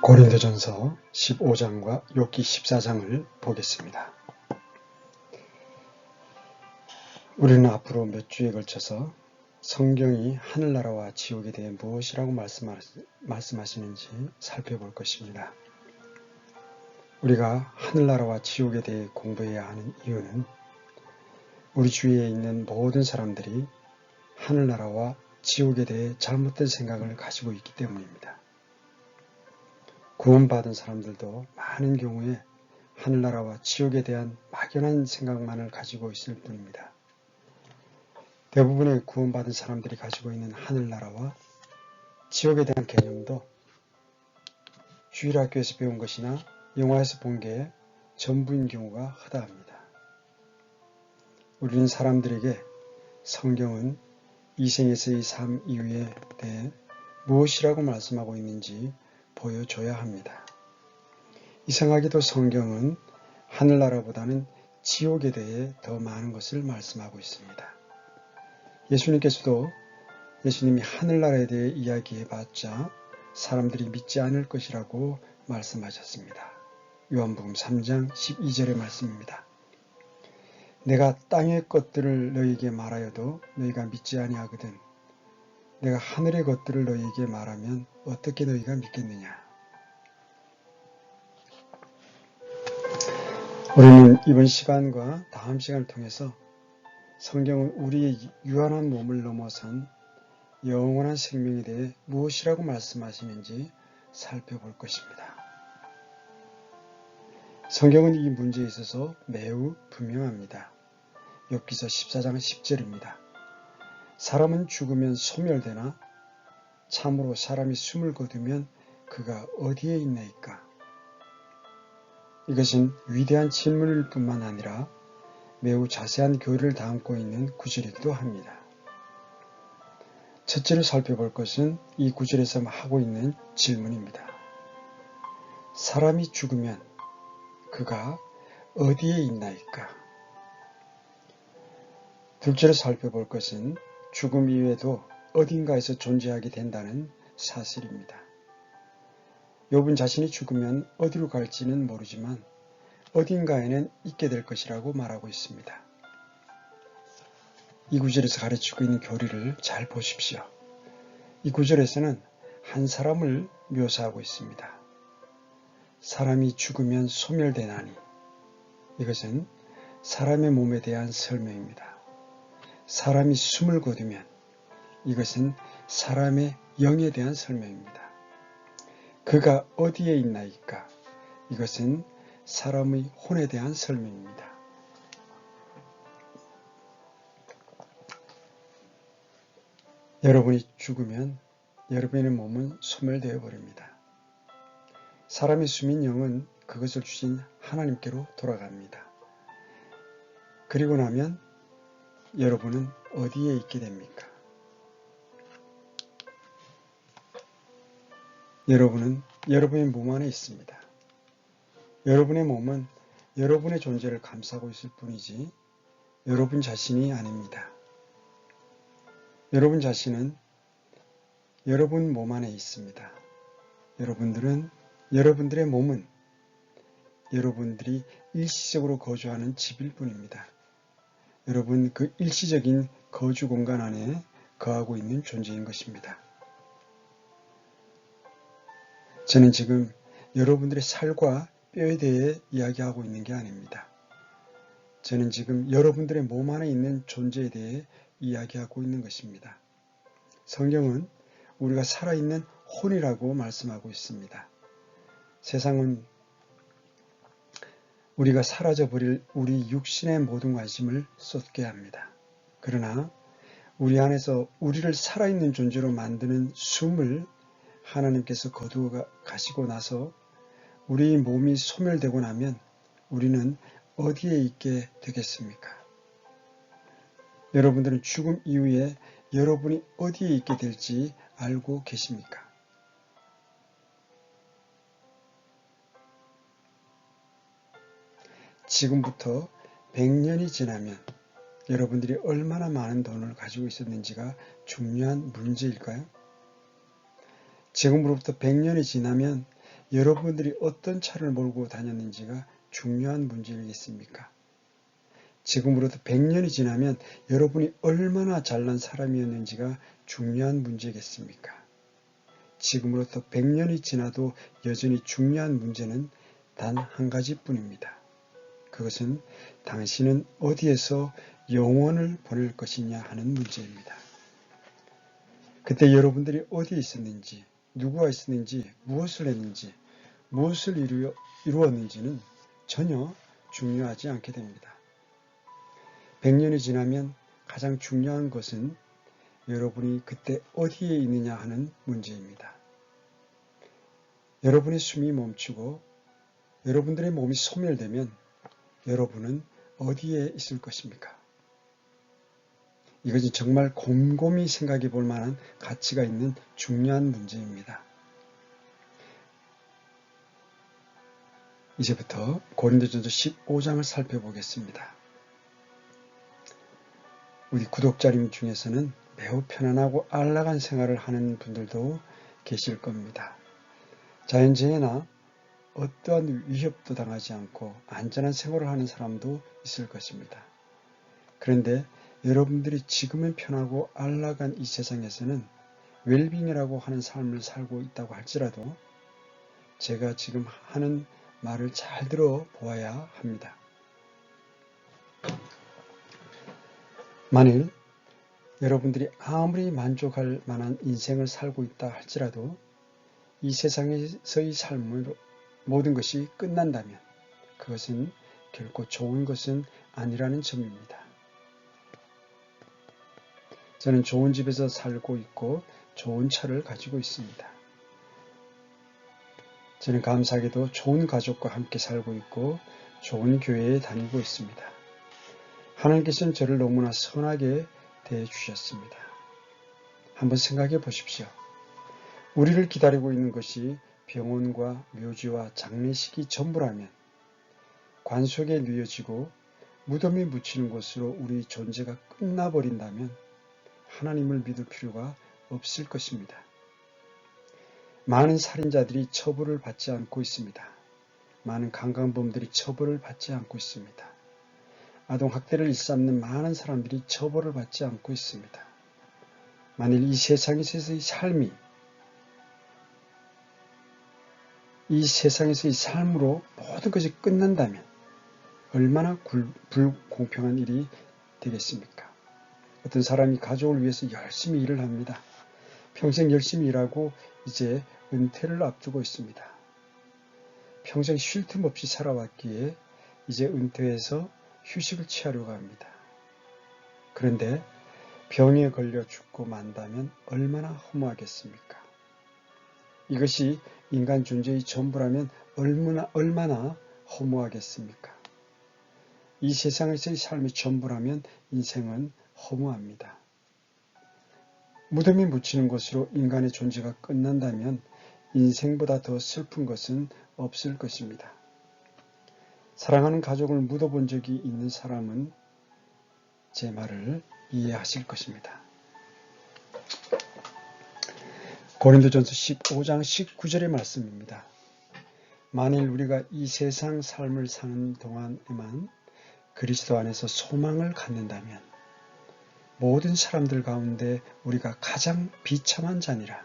고린도전서 15장과 욥기 14장을 보겠습니다. 우리는 앞으로 몇 주에 걸쳐서 성경이 하늘나라와 지옥에 대해 무엇이라고 말씀하시는지 살펴볼 것입니다. 우리가 하늘나라와 지옥에 대해 공부해야 하는 이유는 우리 주위에 있는 모든 사람들이 하늘나라와 지옥에 대해 잘못된 생각을 가지고 있기 때문입니다. 구원받은 사람들도 많은 경우에 하늘나라와 지옥에 대한 막연한 생각만을 가지고 있을 뿐입니다. 대부분의 구원받은 사람들이 가지고 있는 하늘나라와 지옥에 대한 개념도 주일학교에서 배운 것이나 영화에서 본 게 전부인 경우가 허다합니다. 우리는 사람들에게 성경은 이생에서의 삶 이후에 대해 무엇이라고 말씀하고 있는지 보여줘야 합니다. 이상하게도 성경은 하늘나라보다는 지옥에 대해 더 많은 것을 말씀하고 있습니다. 예수님께서도 예수님이 하늘나라에 대해 이야기해봤자 사람들이 믿지 않을 것이라고 말씀하셨습니다. 요한복음 3장 12절의 말씀입니다. 내가 땅의 것들을 너희에게 말하여도 너희가 믿지 아니하거든 내가 하늘의 것들을 너희에게 말하면 어떻게 너희가 믿겠느냐. 우리는 이번 시간과 다음 시간을 통해서 성경은 우리의 유한한 몸을 넘어선 영원한 생명에 대해 무엇이라고 말씀하시는지 살펴볼 것입니다. 성경은 이 문제에 있어서 매우 분명합니다. 욥기서 14장 10절입니다. 사람은 죽으면 소멸되나 참으로 사람이 숨을 거두면 그가 어디에 있나이까. 이것은 위대한 질문일 뿐만 아니라 매우 자세한 교리를 담고 있는 구절이기도 합니다. 첫째로 살펴볼 것은 이 구절에서 하고 있는 질문입니다. 사람이 죽으면 그가 어디에 있나이까. 둘째로 살펴볼 것은 죽음 이후에도 어딘가에서 존재하게 된다는 사실입니다. 욥은 자신이 죽으면 어디로 갈지는 모르지만 어딘가에는 있게 될 것이라고 말하고 있습니다. 이 구절에서 가르치고 있는 교리를 잘 보십시오. 이 구절에서는 한 사람을 묘사하고 있습니다. 사람이 죽으면 소멸되나니 이것은 사람의 몸에 대한 설명입니다. 사람이 숨을 거두면 이것은 사람의 영에 대한 설명입니다. 그가 어디에 있나이까? 이것은 사람의 혼에 대한 설명입니다. 여러분이 죽으면 여러분의 몸은 소멸되어 버립니다. 사람이 숨인 영은 그것을 주신 하나님께로 돌아갑니다. 그리고 나면 여러분은 어디에 있게 됩니까? 여러분은 여러분의 몸 안에 있습니다. 여러분의 몸은 여러분의 존재를 감싸고 있을 뿐이지 여러분 자신이 아닙니다. 여러분 자신은 여러분 몸 안에 있습니다. 여러분들의 몸은 여러분들이 일시적으로 거주하는 집일 뿐입니다. 여러분 그 일시적인 거주 공간 안에 거하고 있는 존재인 것입니다. 저는 지금 여러분들의 살과 뼈에 대해 이야기하고 있는 게 아닙니다. 저는 지금 여러분들의 몸 안에 있는 존재에 대해 이야기하고 있는 것입니다. 성경은 우리가 살아있는 혼이라고 말씀하고 있습니다. 세상은 우리가 사라져버릴 우리 육신의 모든 관심을 쏟게 합니다. 그러나 우리 안에서 우리를 살아있는 존재로 만드는 숨을 하나님께서 거두어 가시고 나서 우리 몸이 소멸되고 나면 우리는 어디에 있게 되겠습니까? 여러분들은 죽음 이후에 여러분이 어디에 있게 될지 알고 계십니까? 지금부터 100년이 지나면 여러분들이 얼마나 많은 돈을 가지고 있었는지가 중요한 문제일까요? 지금으로부터 100년이 지나면 여러분들이 어떤 차를 몰고 다녔는지가 중요한 문제이겠습니까? 지금으로부터 100년이 지나면 여러분이 얼마나 잘난 사람이었는지가 중요한 문제겠습니까? 지금으로부터 100년이 지나도 여전히 중요한 문제는 단 한 가지뿐입니다. 그것은 당신은 어디에서 영원을 보낼 것이냐 하는 문제입니다. 그때 여러분들이 어디에 있었는지, 누구와 있었는지, 무엇을 했는지, 무엇을 이루었는지는 전혀 중요하지 않게 됩니다. 100년이 지나면 가장 중요한 것은 여러분이 그때 어디에 있느냐 하는 문제입니다. 여러분의 숨이 멈추고 여러분들의 몸이 소멸되면 여러분은 어디에 있을 것입니까? 이것은 정말 곰곰이 생각해 볼 만한 가치가 있는 중요한 문제입니다. 이제부터 고린도전서 15장을 살펴보겠습니다. 우리 구독자님 중에서는 매우 편안하고 안락한 생활을 하는 분들도 계실 겁니다. 자연재해나 어떠한 위협도 당하지 않고 안전한 생활을 하는 사람도 있을 것입니다. 그런데 여러분들이 지금은 편하고 안락한 이 세상에서는 웰빙이라고 하는 삶을 살고 있다고 할지라도 제가 지금 하는 말을 잘 들어보아야 합니다. 만일 여러분들이 아무리 만족할 만한 인생을 살고 있다 할지라도 이 세상에서의 삶으로 모든 것이 끝난다면 그것은 결코 좋은 것은 아니라는 점입니다. 저는 좋은 집에서 살고 있고 좋은 차를 가지고 있습니다. 저는 감사하게도 좋은 가족과 함께 살고 있고 좋은 교회에 다니고 있습니다. 하나님께서는 저를 너무나 선하게 대해주셨습니다. 한번 생각해 보십시오. 우리를 기다리고 있는 것이 병원과 묘지와 장례식이 전부라면 관속에 누여지고 무덤에 묻히는 것으로 우리 존재가 끝나버린다면 하나님을 믿을 필요가 없을 것입니다. 많은 살인자들이 처벌을 받지 않고 있습니다. 많은 강간범들이 처벌을 받지 않고 있습니다. 아동학대를 일삼는 많은 사람들이 처벌을 받지 않고 있습니다. 만일 이 세상에서의 삶이 이 세상에서의 삶으로 모든 것이 끝난다면 얼마나 불공평한 일이 되겠습니까? 어떤 사람이 가족을 위해서 열심히 일을 합니다. 평생 열심히 일하고 이제 은퇴를 앞두고 있습니다. 평생 쉴 틈 없이 살아왔기에 이제 은퇴해서 휴식을 취하려고 합니다. 그런데 병에 걸려 죽고 만다면 얼마나 허무하겠습니까? 이것이 인간 존재의 전부라면 얼마나 허무하겠습니까? 이 세상에서의 삶의 전부라면 인생은 허무합니다. 무덤에 묻히는 것으로 인간의 존재가 끝난다면 인생보다 더 슬픈 것은 없을 것입니다. 사랑하는 가족을 묻어본 적이 있는 사람은 제 말을 이해하실 것입니다. 고린도전서 15장 19절의 말씀입니다. 만일 우리가 이 세상 삶을 사는 동안에만 그리스도 안에서 소망을 갖는다면 모든 사람들 가운데 우리가 가장 비참한 자니라.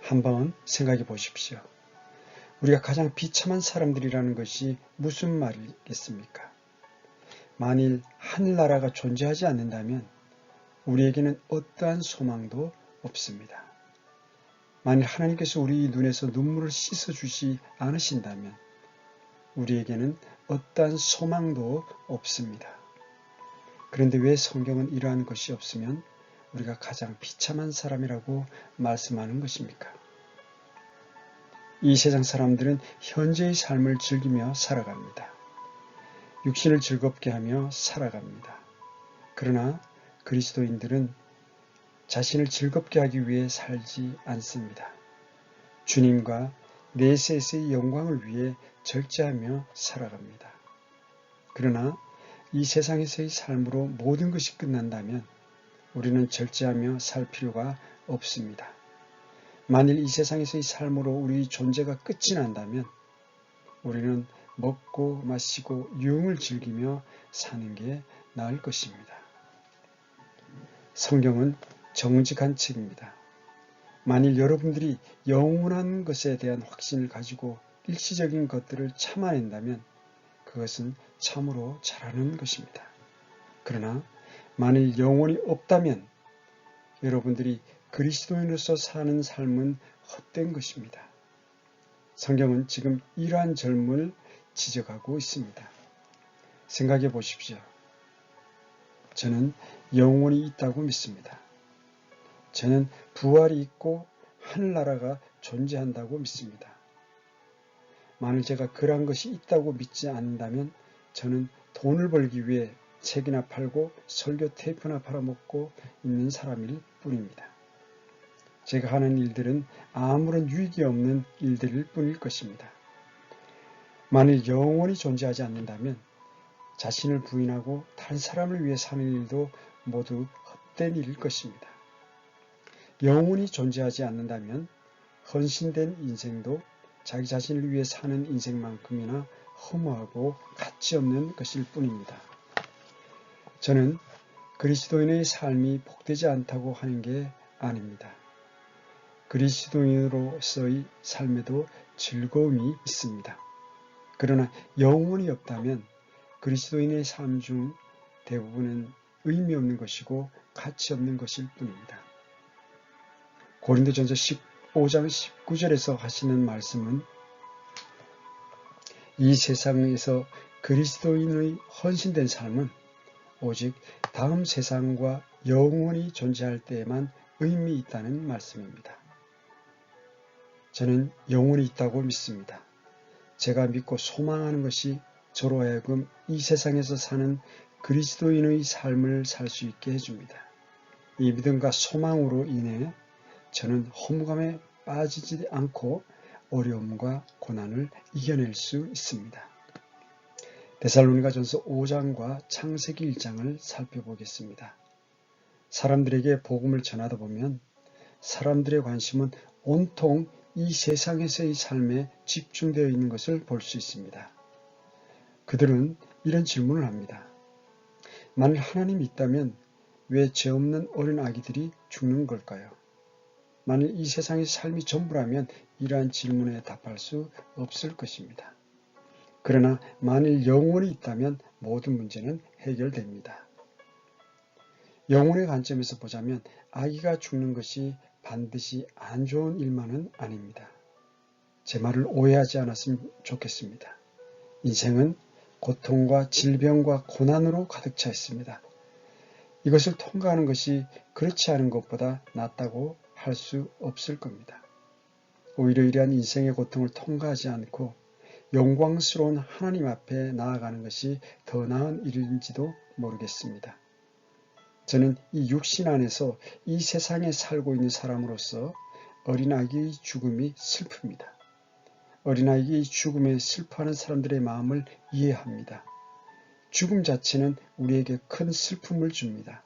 한번 생각해 보십시오. 우리가 가장 비참한 사람들이라는 것이 무슨 말이겠습니까? 만일 하늘나라가 존재하지 않는다면 우리에게는 어떠한 소망도 없습니다. 만일 하나님께서 우리 눈에서 눈물을 씻어주지 않으신다면 우리에게는 어떠한 소망도 없습니다. 그런데 왜 성경은 이러한 것이 없으면 우리가 가장 비참한 사람이라고 말씀하는 것입니까? 이 세상 사람들은 현재의 삶을 즐기며 살아갑니다. 육신을 즐겁게 하며 살아갑니다. 그러나 그리스도인들은 자신을 즐겁게 하기 위해 살지 않습니다. 주님과 내세에서의 영광을 위해 절제하며 살아갑니다. 그러나 이 세상에서의 삶으로 모든 것이 끝난다면 우리는 절제하며 살 필요가 없습니다. 만일 이 세상에서의 삶으로 우리 존재가 끝이 난다면 우리는 먹고 마시고 유흥을 즐기며 사는 게 나을 것입니다. 성경은 정직한 책입니다. 만일 여러분들이 영원한 것에 대한 확신을 가지고 일시적인 것들을 참아낸다면 그것은 참으로 잘하는 것입니다. 그러나 만일 영혼이 없다면 여러분들이 그리스도인으로서 사는 삶은 헛된 것입니다. 성경은 지금 이러한 젊음을 지적하고 있습니다. 생각해 보십시오. 저는 영혼이 있다고 믿습니다. 저는 부활이 있고 하늘나라가 존재한다고 믿습니다. 만일 제가 그러한 것이 있다고 믿지 않는다면 저는 돈을 벌기 위해 책이나 팔고 설교 테이프나 팔아먹고 있는 사람일 뿐입니다. 제가 하는 일들은 아무런 유익이 없는 일들일 뿐일 것입니다. 만일 영혼이 존재하지 않는다면 자신을 부인하고 다른 사람을 위해 사는 일도 모두 헛된 일일 것입니다. 영혼이 존재하지 않는다면 헌신된 인생도 자기 자신을 위해 사는 인생만큼이나 허무하고 가치 없는 것일 뿐입니다. 저는 그리스도인의 삶이 복되지 않다고 하는 게 아닙니다. 그리스도인으로서의 삶에도 즐거움이 있습니다. 그러나 영혼이 없다면 그리스도인의 삶 중 대부분은 의미 없는 것이고 가치 없는 것일 뿐입니다. 고린도전서 15장 19절에서 하시는 말씀은 이 세상에서 그리스도인의 헌신된 삶은 오직 다음 세상과 영원히 존재할 때에만 의미 있다는 말씀입니다. 저는 영혼이 있다고 믿습니다. 제가 믿고 소망하는 것이 저로 하여금 이 세상에서 사는 그리스도인의 삶을 살 수 있게 해줍니다. 이 믿음과 소망으로 인해 저는 허무감에 빠지지 않고 어려움과 고난을 이겨낼 수 있습니다. 데살로니가전서 5장과 창세기 1장을 살펴보겠습니다. 사람들에게 복음을 전하다 보면 사람들의 관심은 온통 이 세상에서의 삶에 집중되어 있는 것을 볼 수 있습니다. 그들은 이런 질문을 합니다. 만일 하나님이 있다면 왜 죄 없는 어린 아기들이 죽는 걸까요? 만일 이 세상의 삶이 전부라면 이러한 질문에 답할 수 없을 것입니다. 그러나 만일 영혼이 있다면 모든 문제는 해결됩니다. 영혼의 관점에서 보자면 아기가 죽는 것이 반드시 안 좋은 일만은 아닙니다. 제 말을 오해하지 않았으면 좋겠습니다. 인생은 고통과 질병과 고난으로 가득 차 있습니다. 이것을 통과하는 것이 그렇지 않은 것보다 낫다고 할 수 없을 겁니다. 오히려 이러한 인생의 고통을 통과하지 않고 영광스러운 하나님 앞에 나아가는 것이 더 나은 일인지도 모르겠습니다. 저는 이 육신 안에서 이 세상에 살고 있는 사람으로서 어린아기의 죽음이 슬픕니다. 어린아기의 죽음에 슬퍼하는 사람들의 마음을 이해합니다. 죽음 자체는 우리에게 큰 슬픔을 줍니다.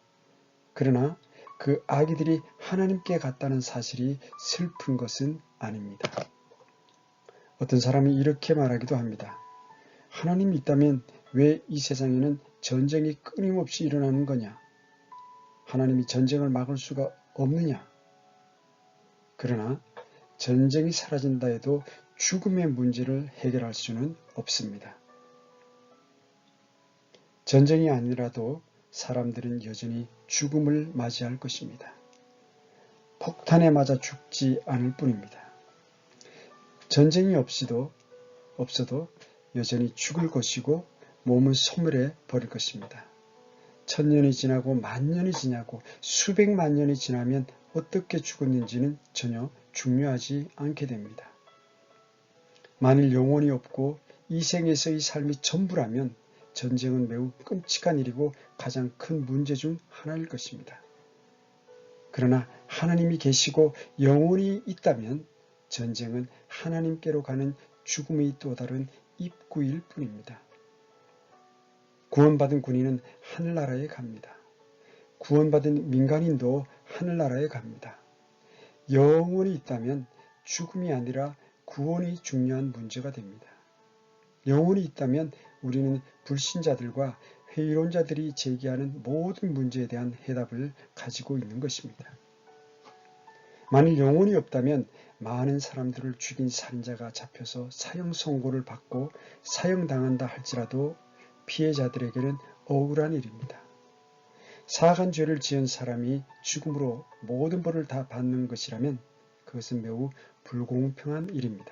그러나 그 아기들이 하나님께 갔다는 사실이 슬픈 것은 아닙니다. 어떤 사람이 이렇게 말하기도 합니다. 하나님이 있다면 왜 이 세상에는 전쟁이 끊임없이 일어나는 거냐? 하나님이 전쟁을 막을 수가 없느냐? 그러나 전쟁이 사라진다 해도 죽음의 문제를 해결할 수는 없습니다. 전쟁이 아니라도 사람들은 여전히 죽음을 맞이할 것입니다. 폭탄에 맞아 죽지 않을 뿐입니다. 전쟁이 없어도 여전히 죽을 것이고 몸은 소멸해 버릴 것입니다. 1000년이 지나고 만년이 지나고 수백만 년이 지나면 어떻게 죽었는지는 전혀 중요하지 않게 됩니다. 만일 영혼이 없고 이 생에서의 삶이 전부라면 전쟁은 매우 끔찍한 일이고 가장 큰 문제 중 하나일 것입니다. 그러나 하나님이 계시고 영혼이 있다면 전쟁은 하나님께로 가는 죽음의 또 다른 입구일 뿐입니다. 구원받은 군인은 하늘나라에 갑니다. 구원받은 민간인도 하늘나라에 갑니다. 영혼이 있다면 죽음이 아니라 구원이 중요한 문제가 됩니다. 영혼이 있다면 우리는 불신자들과 회의론자들이 제기하는 모든 문제에 대한 해답을 가지고 있는 것입니다. 만일 영혼이 없다면 많은 사람들을 죽인 살인자가 잡혀서 사형 선고를 받고 사형당한다 할지라도 피해자들에게는 억울한 일입니다. 사악한 죄를 지은 사람이 죽음으로 모든 벌을 다 받는 것이라면 그것은 매우 불공평한 일입니다.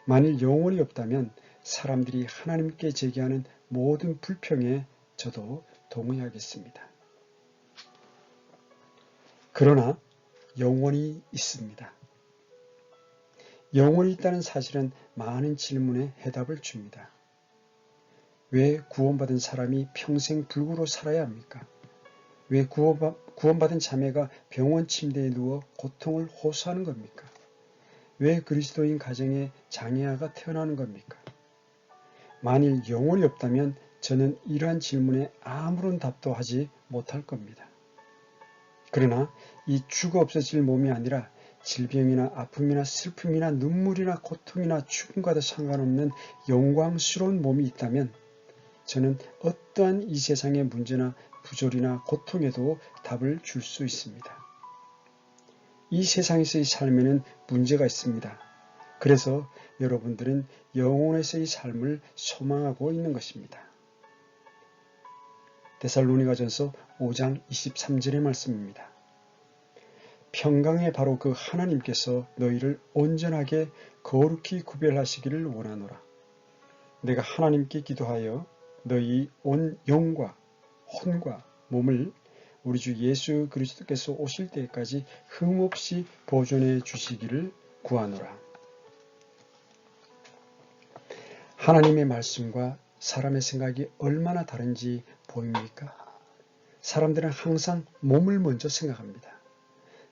만일 영혼이 없다면 사람들이 하나님께 제기하는 모든 불평에 저도 동의하겠습니다. 그러나 영혼이 있습니다. 영혼이 있다는 사실은 많은 질문에 해답을 줍니다. 왜 구원받은 사람이 평생 불구로 살아야 합니까? 왜 구원받은 자매가 병원 침대에 누워 고통을 호소하는 겁니까? 왜 그리스도인 가정에 장애아가 태어나는 겁니까? 만일 영혼이 없다면 저는 이러한 질문에 아무런 답도 하지 못할 겁니다. 그러나 이 죽어 없어질 몸이 아니라 질병이나 아픔이나 슬픔이나 눈물이나 고통이나 죽음과도 상관없는 영광스러운 몸이 있다면 저는 어떠한 이 세상의 문제나 부조리나 고통에도 답을 줄 수 있습니다. 이 세상에서의 삶에는 문제가 있습니다. 그래서 여러분들은 영혼에서의 삶을 소망하고 있는 것입니다. 데살로니가전서 5장 23절의 말씀입니다. 평강의 바로 그 하나님께서 너희를 온전하게 거룩히 구별하시기를 원하노라. 내가 하나님께 기도하여 너희 온 영과 혼과 몸을 우리 주 예수 그리스도께서 오실 때까지 흠없이 보존해 주시기를 구하노라. 하나님의 말씀과 사람의 생각이 얼마나 다른지 보입니까? 사람들은 항상 몸을 먼저 생각합니다.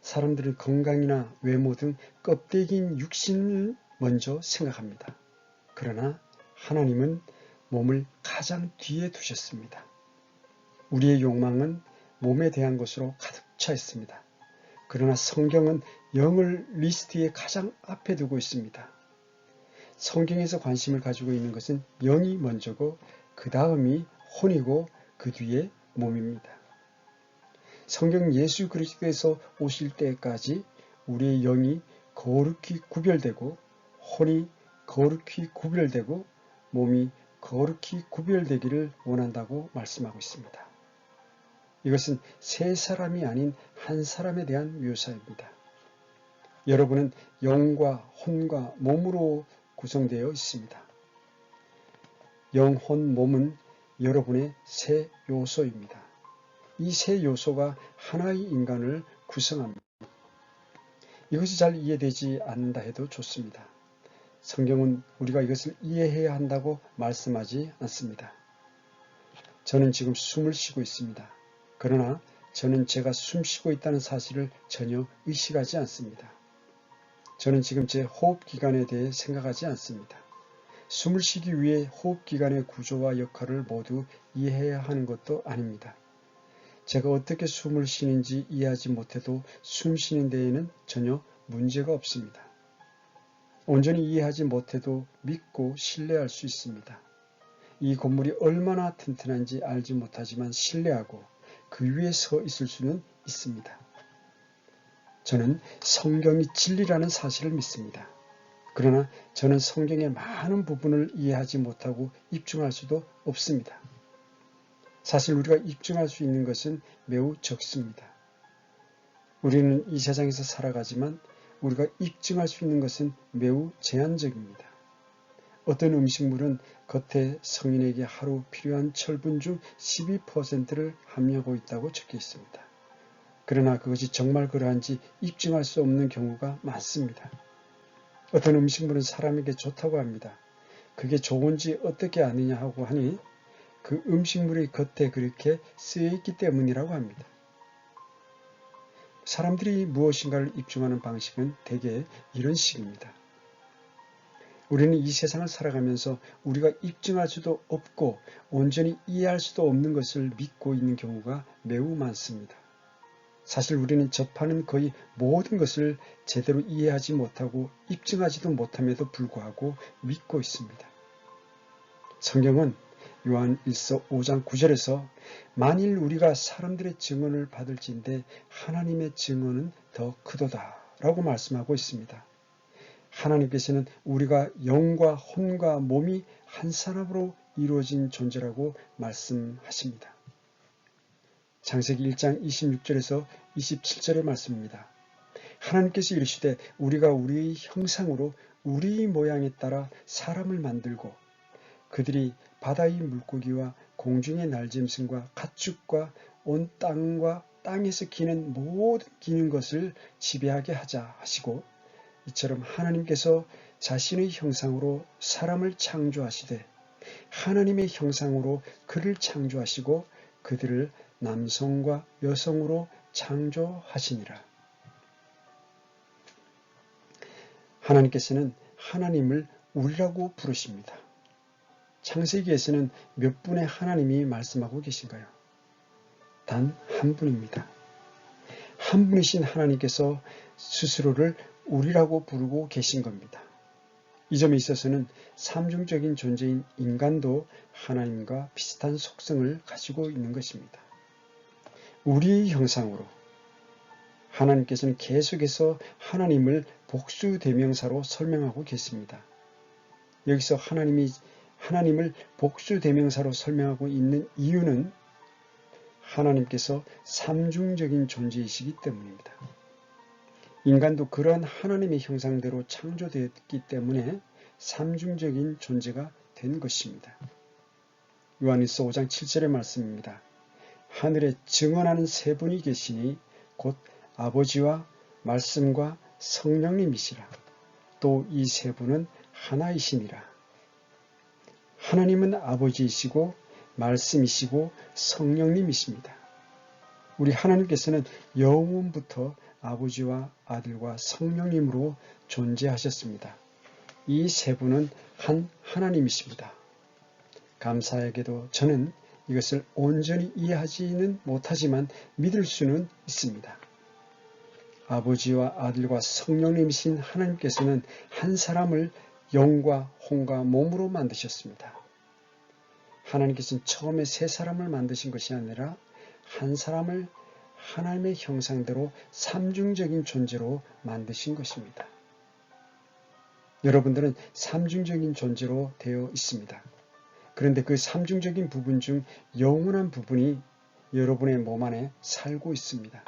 사람들은 건강이나 외모 등 껍데기인 육신을 먼저 생각합니다. 그러나 하나님은 몸을 가장 뒤에 두셨습니다. 우리의 욕망은 몸에 대한 것으로 가득 차 있습니다. 그러나 성경은 영을 리스트에 가장 앞에 두고 있습니다. 성경에서 관심을 가지고 있는 것은 영이 먼저고 그 다음이 혼이고 그 뒤에 몸입니다. 성경 예수 그리스도에서 오실 때까지 우리의 영이 거룩히 구별되고 혼이 거룩히 구별되고 몸이 거룩히 구별되기를 원한다고 말씀하고 있습니다. 이것은 세 사람이 아닌 한 사람에 대한 묘사입니다. 여러분은 영과 혼과 몸으로 구성되어 있습니다. 영, 혼, 몸은 여러분의 세 요소입니다. 이 세 요소가 하나의 인간을 구성합니다. 이것이 잘 이해되지 않는다 해도 좋습니다. 성경은 우리가 이것을 이해해야 한다고 말씀하지 않습니다. 저는 지금 숨을 쉬고 있습니다. 그러나 저는 제가 숨쉬고 있다는 사실을 전혀 의식하지 않습니다. 저는 지금 제 호흡기관에 대해 생각하지 않습니다. 숨을 쉬기 위해 호흡기관의 구조와 역할을 모두 이해해야 하는 것도 아닙니다. 제가 어떻게 숨을 쉬는지 이해하지 못해도 숨 쉬는 데에는 전혀 문제가 없습니다. 온전히 이해하지 못해도 믿고 신뢰할 수 있습니다. 이 건물이 얼마나 튼튼한지 알지 못하지만 신뢰하고 그 위에 서 있을 수는 있습니다. 저는 성경이 진리라는 사실을 믿습니다. 그러나 저는 성경의 많은 부분을 이해하지 못하고 입증할 수도 없습니다. 사실 우리가 입증할 수 있는 것은 매우 적습니다. 우리는 이 세상에서 살아가지만 우리가 입증할 수 있는 것은 매우 제한적입니다. 어떤 음식물은 겉에 성인에게 하루 필요한 철분 중 12%를 함유하고 있다고 적혀 있습니다. 그러나 그것이 정말 그러한지 입증할 수 없는 경우가 많습니다. 어떤 음식물은 사람에게 좋다고 합니다. 그게 좋은지 어떻게 아느냐 하고 하니 그 음식물의 겉에 그렇게 쓰여있기 때문이라고 합니다. 사람들이 무엇인가를 입증하는 방식은 대개 이런 식입니다. 우리는 이 세상을 살아가면서 우리가 입증할 수도 없고 온전히 이해할 수도 없는 것을 믿고 있는 경우가 매우 많습니다. 사실 우리는 접하는 거의 모든 것을 제대로 이해하지 못하고 입증하지도 못함에도 불구하고 믿고 있습니다. 성경은 요한 1서 5장 9절에서 만일 우리가 사람들의 증언을 받을진대 하나님의 증언은 더 크도다 라고 말씀하고 있습니다. 하나님께서는 우리가 영과 혼과 몸이 한 사람으로 이루어진 존재라고 말씀하십니다. 창세기 1장 26절에서 27절의 말씀입니다. 하나님께서 이르시되 우리가 우리의 형상으로 우리의 모양에 따라 사람을 만들고 그들이 바다의 물고기와 공중의 날짐승과 가축과 온 땅과 땅에서 기는 모든 기는 것을 지배하게 하자 하시고 이처럼 하나님께서 자신의 형상으로 사람을 창조하시되 하나님의 형상으로 그를 창조하시고 그들을 남성과 여성으로 창조하시니라. 하나님께서는 하나님을 우리라고 부르십니다. 창세기에서는 몇 분의 하나님이 말씀하고 계신가요? 단 한 분입니다. 한 분이신 하나님께서 스스로를 우리라고 부르고 계신 겁니다. 이 점에 있어서는 삼중적인 존재인 인간도 하나님과 비슷한 속성을 가지고 있는 것입니다. 우리의 형상으로 하나님께서는 계속해서 하나님을 복수대명사로 설명하고 계십니다. 여기서 하나님을 복수대명사로 설명하고 있는 이유는 하나님께서 삼중적인 존재이시기 때문입니다. 인간도 그러한 하나님의 형상대로 창조되었기 때문에 삼중적인 존재가 된 것입니다. 요한일서 5장 7절의 말씀입니다. 하늘에 증언하는 세 분이 계시니 곧 아버지와 말씀과 성령님이시라. 또 이 세 분은 하나이시니라. 하나님은 아버지이시고 말씀이시고 성령님이십니다. 우리 하나님께서는 영원부터 아버지와 아들과 성령님으로 존재하셨습니다. 이 세 분은 한 하나님이십니다. 감사하게도 저는 이것을 온전히 이해하지는 못하지만 믿을 수는 있습니다. 아버지와 아들과 성령님이신 하나님께서는 한 사람을 영과 혼과 몸으로 만드셨습니다. 하나님께서는 처음에 세 사람을 만드신 것이 아니라 한 사람을 하나님의 형상대로 삼중적인 존재로 만드신 것입니다. 여러분들은 삼중적인 존재로 되어 있습니다. 그런데 그 삼중적인 부분 중 영원한 부분이 여러분의 몸 안에 살고 있습니다.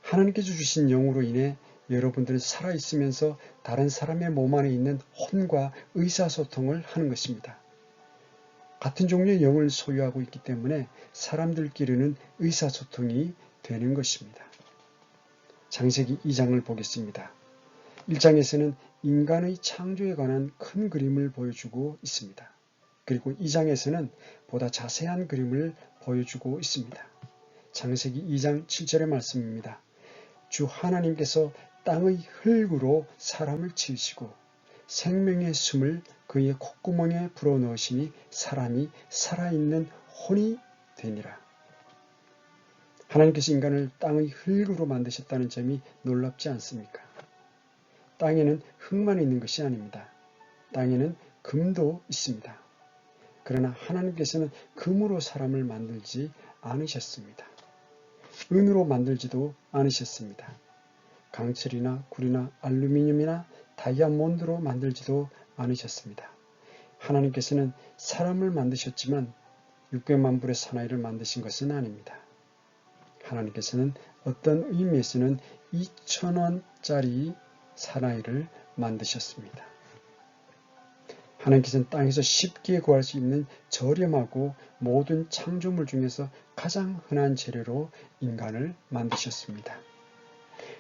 하나님께서 주신 영으로 인해 여러분들은 살아있으면서 다른 사람의 몸 안에 있는 혼과 의사소통을 하는 것입니다. 같은 종류의 영을 소유하고 있기 때문에 사람들끼리는 의사소통이 되는 것입니다. 창세기 2장을 보겠습니다. 1장에서는 인간의 창조에 관한 큰 그림을 보여주고 있습니다. 그리고 2장에서는 보다 자세한 그림을 보여주고 있습니다. 창세기 2장 7절의 말씀입니다. 주 하나님께서 땅의 흙으로 사람을 지으시고 생명의 숨을 그의 콧구멍에 불어넣으시니 사람이 살아있는 혼이 되니라. 하나님께서 인간을 땅의 흙으로 만드셨다는 점이 놀랍지 않습니까? 땅에는 흙만 있는 것이 아닙니다. 땅에는 금도 있습니다. 그러나 하나님께서는 금으로 사람을 만들지 않으셨습니다. 은으로 만들지도 않으셨습니다. 강철이나 구리나 알루미늄이나 다이아몬드로 만들지도 않으셨습니다. 하나님께서는 사람을 만드셨지만 600만 불의 사나이를 만드신 것은 아닙니다. 하나님께서는 어떤 의미에서는 2,000원짜리 사나이를 만드셨습니다. 하나님께서는 땅에서 쉽게 구할 수 있는 저렴하고 모든 창조물 중에서 가장 흔한 재료로 인간을 만드셨습니다.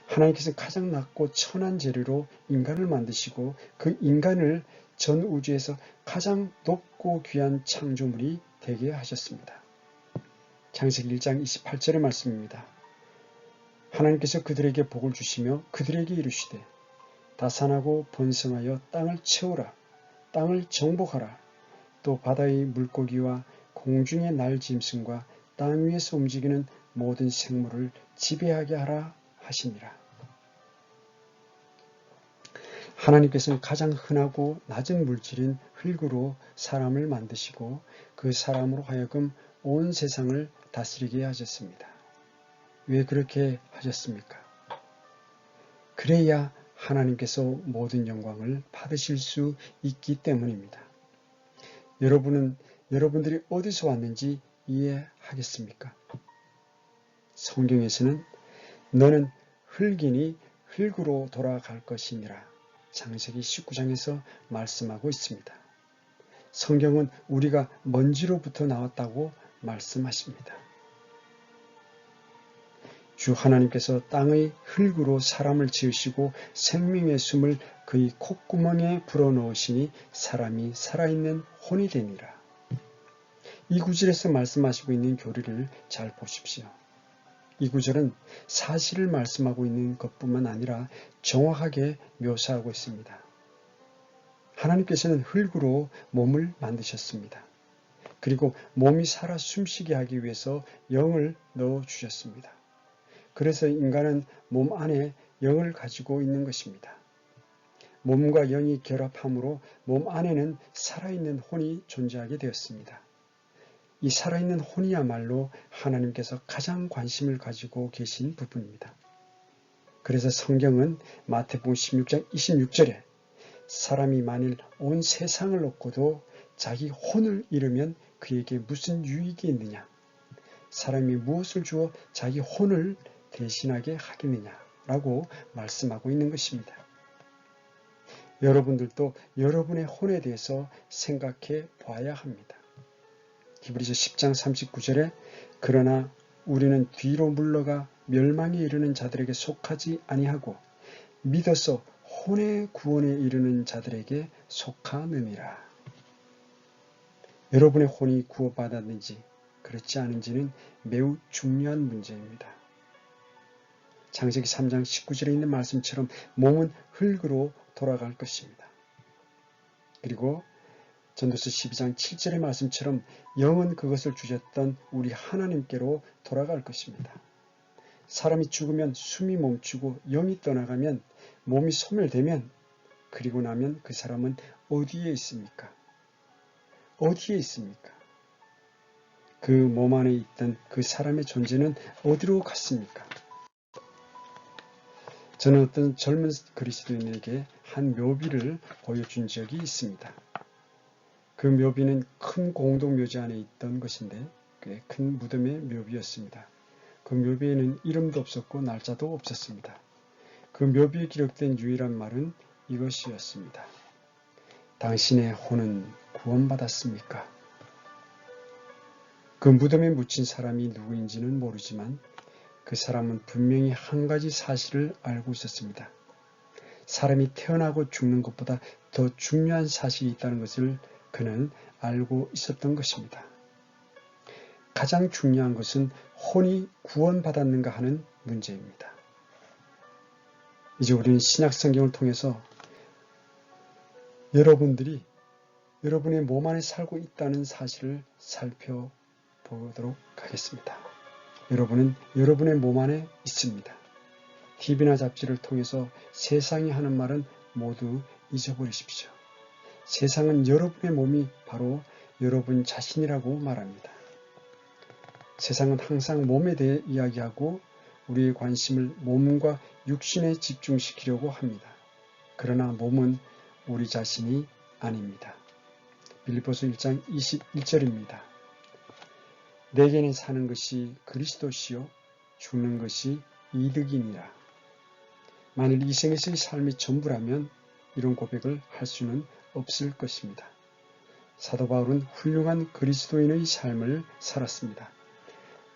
하나님께서는 가장 낮고 천한 재료로 인간을 만드시고 그 인간을 전 우주에서 가장 높고 귀한 창조물이 되게 하셨습니다. 창세기 1장 28절의 말씀입니다. 하나님께서 그들에게 복을 주시며 그들에게 이르시되 다산하고 번성하여 땅을 채우라. 땅을 정복하라. 또 바다의 물고기와 공중의 날짐승과 땅 위에서 움직이는 모든 생물을 지배하게 하라 하시니라. 하나님께서는 가장 흔하고 낮은 물질인 흙으로 사람을 만드시고 그 사람으로 하여금 온 세상을 다스리게 하셨습니다. 왜 그렇게 하셨습니까? 그래야 하나님께서 모든 영광을 받으실 수 있기 때문입니다. 여러분들이 어디서 왔는지 이해하겠습니까? 성경에서는 너는 흙이니 흙으로 돌아갈 것이니라. 창세기 19장에서 말씀하고 있습니다. 성경은 우리가 먼지로부터 나왔다고 말씀하십니다. 주 하나님께서 땅의 흙으로 사람을 지으시고 생명의 숨을 그의 콧구멍에 불어넣으시니 사람이 살아있는 혼이 되니라. 이 구절에서 말씀하시고 있는 교리를 잘 보십시오. 이 구절은 사실을 말씀하고 있는 것뿐만 아니라 정확하게 묘사하고 있습니다. 하나님께서는 흙으로 몸을 만드셨습니다. 그리고 몸이 살아 숨쉬게 하기 위해서 영을 넣어주셨습니다. 그래서 인간은 몸 안에 영을 가지고 있는 것입니다. 몸과 영이 결합함으로 몸 안에는 살아있는 혼이 존재하게 되었습니다. 이 살아있는 혼이야말로 하나님께서 가장 관심을 가지고 계신 부분입니다. 그래서 성경은 마태복음 16장 26절에 사람이 만일 온 세상을 얻고도 자기 혼을 잃으면 그에게 무슨 유익이 있느냐? 사람이 무엇을 주어 자기 혼을 대신하게 하겠느냐라고 말씀하고 있는 것입니다. 여러분들도 여러분의 혼에 대해서 생각해 봐야 합니다. 히브리서 10장 39절에 그러나 우리는 뒤로 물러가 멸망에 이르는 자들에게 속하지 아니하고 믿어서 혼의 구원에 이르는 자들에게 속하느니라. 여러분의 혼이 구원받았는지 그렇지 않은지는 매우 중요한 문제입니다. 창세기 3장 19절에 있는 말씀처럼 몸은 흙으로 돌아갈 것입니다. 그리고 전도서 12장 7절의 말씀처럼 영은 그것을 주셨던 우리 하나님께로 돌아갈 것입니다. 사람이 죽으면 숨이 멈추고 영이 떠나가면 몸이 소멸되면 그리고 나면 그 사람은 어디에 있습니까? 어디에 있습니까? 그 몸 안에 있던 그 사람의 존재는 어디로 갔습니까? 저는 어떤 젊은 그리스도인에게 한 묘비를 보여준 적이 있습니다. 그 묘비는 큰 공동묘지 안에 있던 것인데 꽤 큰 무덤의 묘비였습니다. 그 묘비에는 이름도 없었고 날짜도 없었습니다. 그 묘비에 기록된 유일한 말은 이것이었습니다. 당신의 혼은 구원받았습니까? 그 무덤에 묻힌 사람이 누구인지는 모르지만 그 사람은 분명히 한 가지 사실을 알고 있었습니다. 사람이 태어나고 죽는 것보다 더 중요한 사실이 있다는 것을 그는 알고 있었던 것입니다. 가장 중요한 것은 혼이 구원받았는가 하는 문제입니다. 이제 우리는 신약 성경을 통해서 여러분들이 여러분의 몸 안에 살고 있다는 사실을 살펴보도록 하겠습니다. 여러분은 여러분의 몸 안에 있습니다. TV나 잡지를 통해서 세상이 하는 말은 모두 잊어버리십시오. 세상은 여러분의 몸이 바로 여러분 자신이라고 말합니다. 세상은 항상 몸에 대해 이야기하고 우리의 관심을 몸과 육신에 집중시키려고 합니다. 그러나 몸은 우리 자신이 아닙니다. 빌립보서 1장 21절입니다. 내게는 사는 것이 그리스도시요 죽는 것이 이득이니라. 만일 이 생에서의 삶이 전부라면 이런 고백을 할 수는 없을 것입니다. 사도 바울은 훌륭한 그리스도인의 삶을 살았습니다.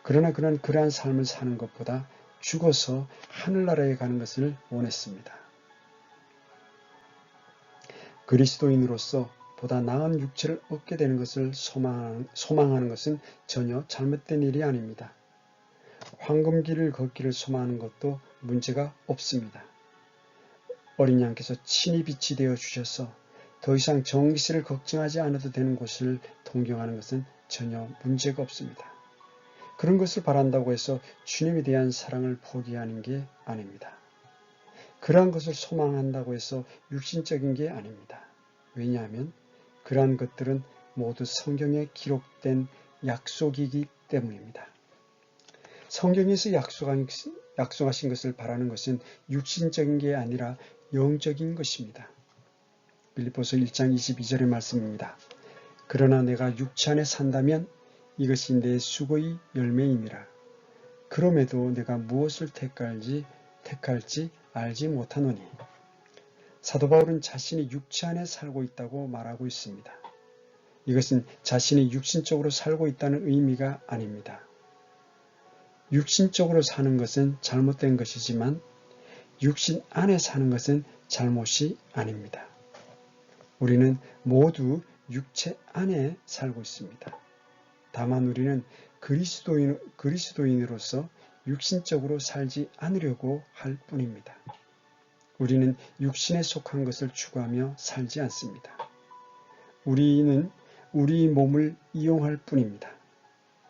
그러나 그는 그러한 삶을 사는 것보다 죽어서 하늘나라에 가는 것을 원했습니다. 그리스도인으로서 보다 나은 육체를 얻게 되는 것을 소망하는 것은 전혀 잘못된 일이 아닙니다. 황금길을 걷기를 소망하는 것도 문제가 없습니다. 어린 양께서 친히 빛이 되어 주셔서 더 이상 정기세를 걱정하지 않아도 되는 곳을 동경하는 것은 전혀 문제가 없습니다. 그런 것을 바란다고 해서 주님에 대한 사랑을 포기하는 게 아닙니다. 그러한 것을 소망한다고 해서 육신적인 게 아닙니다. 왜냐하면 그러한 것들은 모두 성경에 기록된 약속이기 때문입니다. 성경에서 약속하신 것을 바라는 것은 육신적인 게 아니라 영적인 것입니다. 빌립보서 1장 22절의 말씀입니다. 그러나 내가 육체 안에 산다면 이것이 내 수고의 열매임이라. 그럼에도 내가 무엇을 택할지 알지 못하노니. 사도 바울은 자신이 육체 안에 살고 있다고 말하고 있습니다. 이것은 자신이 육신적으로 살고 있다는 의미가 아닙니다. 육신적으로 사는 것은 잘못된 것이지만 육신 안에 사는 것은 잘못이 아닙니다. 우리는 모두 육체 안에 살고 있습니다. 다만 우리는 그리스도인으로서 육신적으로 살지 않으려고 할 뿐입니다. 우리는 육신에 속한 것을 추구하며 살지 않습니다. 우리는 우리 몸을 이용할 뿐입니다.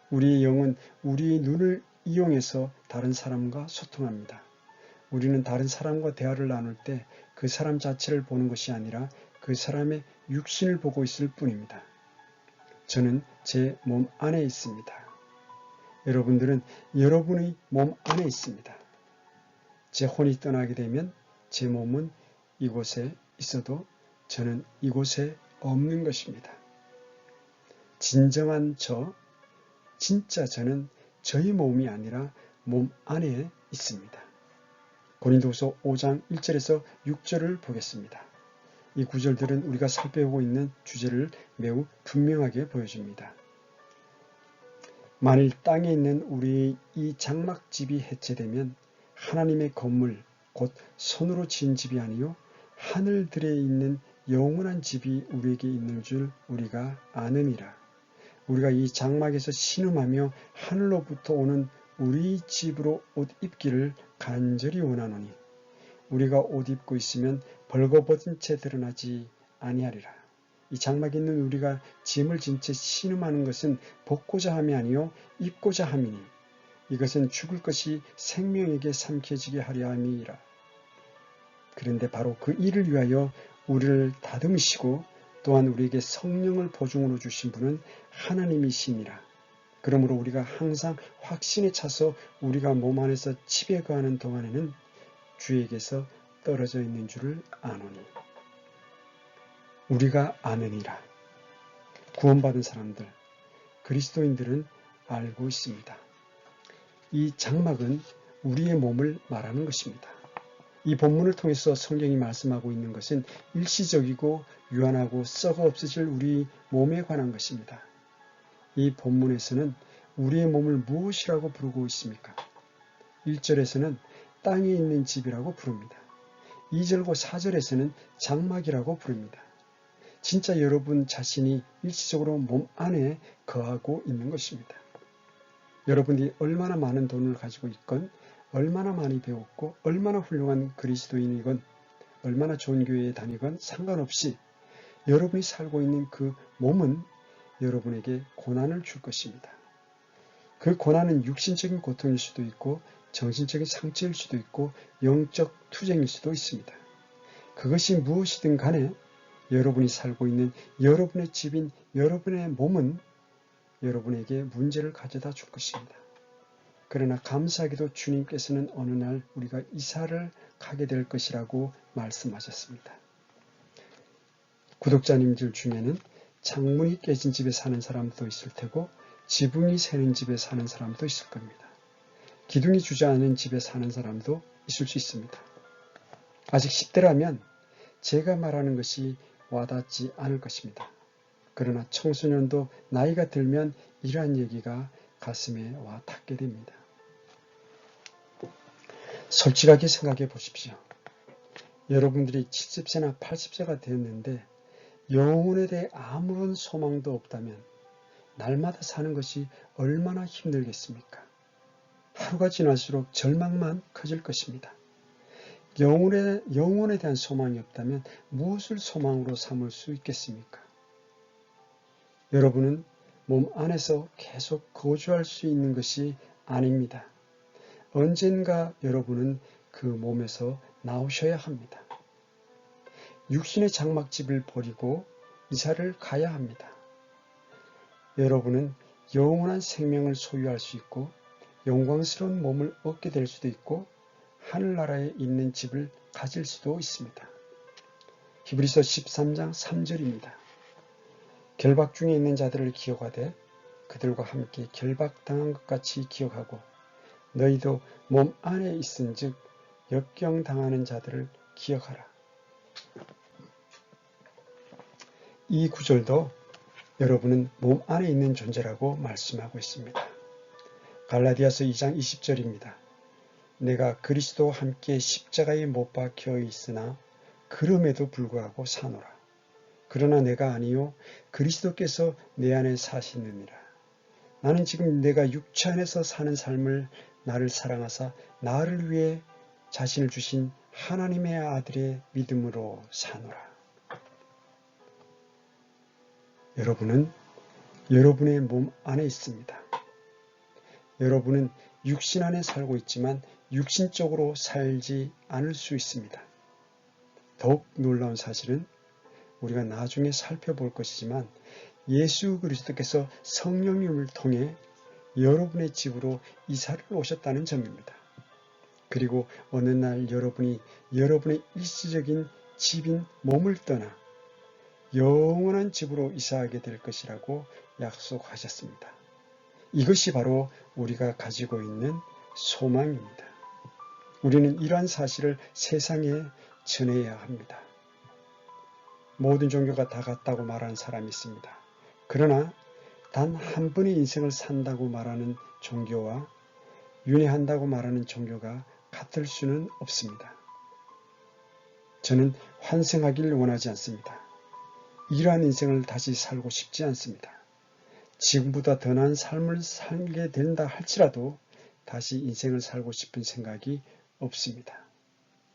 우리의 영은 우리의 눈을 이용해서 다른 사람과 소통합니다. 우리는 다른 사람과 대화를 나눌 때 그 사람 자체를 보는 것이 아니라 그 사람의 육신을 보고 있을 뿐입니다. 저는 제 몸 안에 있습니다. 여러분들은 여러분의 몸 안에 있습니다. 제 혼이 떠나게 되면 제 몸은 이곳에 있어도 저는 이곳에 없는 것입니다. 진정한 진짜 저는 저의 몸이 아니라 몸 안에 있습니다. 고린도후서 5장 1절에서 6절을 보겠습니다. 이 구절들은 우리가 살펴보고 있는 주제를 매우 분명하게 보여줍니다. 만일 땅에 있는 우리의 이 장막집이 해체되면 하나님의 건물, 곧 손으로 지은 집이 아니요 하늘들에 있는 영원한 집이 우리에게 있는 줄 우리가 아느니라. 우리가 이 장막에서 신음하며 하늘로부터 오는 우리 집으로 옷 입기를 간절히 원하노니 우리가 옷 입고 있으면 벌거벗은 채 드러나지 아니하리라. 이 장막에 있는 우리가 짐을 진 채 신음하는 것은 벗고자 함이 아니요 입고자 함이니 이것은 죽을 것이 생명에게 삼켜지게 하려 함이라. 그런데 바로 그 일을 위하여 우리를 다듬으시고 또한 우리에게 성령을 보증으로 주신 분은 하나님이시니라. 그러므로 우리가 항상 확신에 차서 우리가 몸 안에서 집에 거하는 동안에는 주에게서 떨어져 있는 줄을 아노니. 우리가 아느니라. 구원받은 사람들, 그리스도인들은 알고 있습니다. 이 장막은 우리의 몸을 말하는 것입니다. 이 본문을 통해서 성경이 말씀하고 있는 것은 일시적이고 유한하고 썩어 없어질 우리 몸에 관한 것입니다. 이 본문에서는 우리의 몸을 무엇이라고 부르고 있습니까? 1절에서는 땅에 있는 집이라고 부릅니다. 2절과 4절에서는 장막이라고 부릅니다. 진짜 여러분 자신이 일시적으로 몸 안에 거하고 있는 것입니다. 여러분이 얼마나 많은 돈을 가지고 있건 얼마나 많이 배웠고 얼마나 훌륭한 그리스도인이건 얼마나 좋은 교회에 다니건 상관없이 여러분이 살고 있는 그 몸은 여러분에게 고난을 줄 것입니다. 그 고난은 육신적인 고통일 수도 있고 정신적인 상처일 수도 있고 영적 투쟁일 수도 있습니다. 그것이 무엇이든 간에 여러분이 살고 있는 여러분의 집인 여러분의 몸은 여러분에게 문제를 가져다 줄 것입니다. 그러나 감사하게도 주님께서는 어느 날 우리가 이사를 가게 될 것이라고 말씀하셨습니다. 구독자님들 중에는 창문이 깨진 집에 사는 사람도 있을 테고 지붕이 새는 집에 사는 사람도 있을 겁니다. 기둥이 주저앉은 집에 사는 사람도 있을 수 있습니다. 아직 10대라면 제가 말하는 것이 와닿지 않을 것입니다. 그러나 청소년도 나이가 들면 이러한 얘기가 가슴에 와 닿게 됩니다. 솔직하게 생각해 보십시오. 여러분들이 70세나 80세가 되었는데 영혼에 대해 아무런 소망도 없다면 날마다 사는 것이 얼마나 힘들겠습니까? 하루가 지날수록 절망만 커질 것입니다. 영혼에 대한 소망이 없다면 무엇을 소망으로 삼을 수 있겠습니까? 여러분은 몸 안에서 계속 거주할 수 있는 것이 아닙니다. 언젠가 여러분은 그 몸에서 나오셔야 합니다. 육신의 장막집을 버리고 이사를 가야 합니다. 여러분은 영원한 생명을 소유할 수 있고 영광스러운 몸을 얻게 될 수도 있고 하늘나라에 있는 집을 가질 수도 있습니다. 히브리서 13장 3절입니다. 결박 중에 있는 자들을 기억하되 그들과 함께 결박당한 것 같이 기억하고 너희도 몸 안에 있은즉 역경당하는 자들을 기억하라. 이 구절도 여러분은 몸 안에 있는 존재라고 말씀하고 있습니다. 갈라디아서 2장 20절입니다. 내가 그리스도와 함께 십자가에 못 박혀 있으나 그럼에도 불구하고 사노라. 그러나 내가 아니요 그리스도께서 내 안에 사시느니라. 나는 지금 내가 육체 안에서 사는 삶을 나를 사랑하사 나를 위해 자신을 주신 하나님의 아들의 믿음으로 사노라. 여러분은 여러분의 몸 안에 있습니다. 여러분은 육신 안에 살고 있지만 육신적으로 살지 않을 수 있습니다. 더욱 놀라운 사실은 우리가 나중에 살펴볼 것이지만 예수 그리스도께서 성령님을 통해 여러분의 집으로 이사를 오셨다는 점입니다. 그리고 어느 날 여러분이 여러분의 일시적인 집인 몸을 떠나 영원한 집으로 이사하게 될 것이라고 약속하셨습니다. 이것이 바로 우리가 가지고 있는 소망입니다. 우리는 이러한 사실을 세상에 전해야 합니다. 모든 종교가 다 같다고 말하는 사람이 있습니다. 그러나 단 한 번의 인생을 산다고 말하는 종교와 윤회한다고 말하는 종교가 같을 수는 없습니다. 저는 환생하기를 원하지 않습니다. 이러한 인생을 다시 살고 싶지 않습니다. 지금보다 더 나은 삶을 살게 된다 할지라도 다시 인생을 살고 싶은 생각이 없습니다.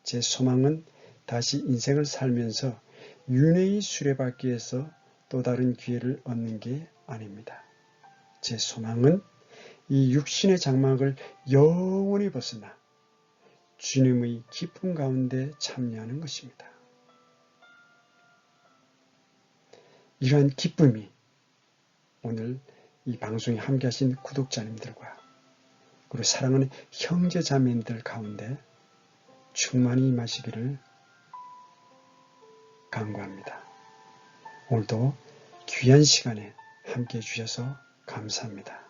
제 소망은 다시 인생을 살면서 윤회의 수레바퀴에서 또 다른 기회를 얻는 게 아닙니다. 제 소망은 이 육신의 장막을 영원히 벗어나 주님의 기쁨 가운데 참여하는 것입니다. 이러한 기쁨이 오늘 이 방송에 함께하신 구독자님들과 그리고 사랑하는 형제 자매님들 가운데 충만히 임하시기를 간구합니다. 오늘도 귀한 시간에 함께해 주셔서 감사합니다.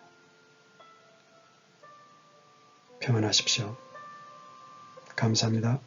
평안하십시오. 감사합니다.